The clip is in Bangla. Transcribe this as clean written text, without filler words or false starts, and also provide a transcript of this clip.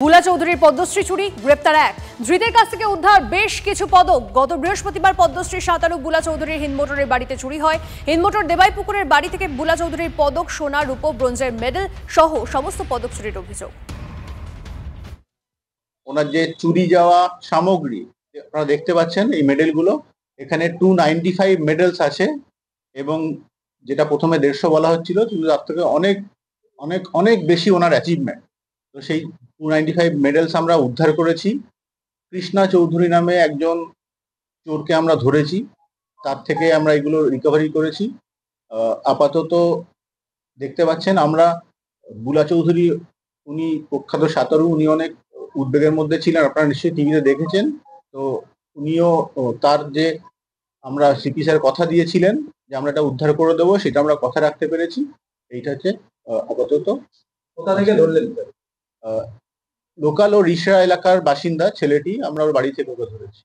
বুলা চৌধুরীর পদ্মশ্রী চুরি, গ্রেপ্তার এক। ধৃতের কাছ থেকে উদ্ধার বেশ কিছু পদক। গত বৃহস্পতিবার পদ্মশ্রী সাঁতারু বুলা চৌধুরীর হিন্দমোটরের বাড়িতে চুরি হয়। হিন্দমোটর দেবাইপুকুরের বাড়ি থেকে বুলা চৌধুরীর পদক, সোনা, রূপো, ব্রোঞ্জের মেডেল সহ সমস্ত পদক চুরির অভিযোগ। ওনার যে চুরি যাওয়া সামগ্রী আপনারা দেখতে পাচ্ছেন, এই মেডেলগুলো, এখানে 295 মেডেলস আছে এবং যেটা প্রথমে 150 বলা হচ্ছিল, কিন্তু তার থেকে অনেক অনেক অনেক বেশি ওনার অ্যাচিভমেন্ট। তো সেই 295 মেডেলস আমরা উদ্ধার করেছি। কৃষ্ণা চৌধুরী নামে একজন চোরকে আমরা ধরেছি, তার থেকে আমরা এগুলো রিকভারি করেছি। আপাতত দেখতে পাচ্ছেন আমরা বুলা চৌধুরী, উনি প্রখ্যাত সাঁতারু, উনি অনেক উদ্বেগের মধ্যে ছিলেন, আপনারা নিশ্চয়ই টিভিতে দেখেছেন। তো উনিও তার যে আমরা সিপি স্যার কথা দিয়েছিলেন যে আমরা এটা উদ্ধার করে দেবো, সেটা আমরা কথা রাখতে পেরেছি। এইটা হচ্ছে আপাতত। কোথা থেকে ধরলেন? লোকাল ও রিসরা এলাকার বাসিন্দা ছেলেটি, আমরা ওর বাড়ি থেকে ওকে ধরেছি।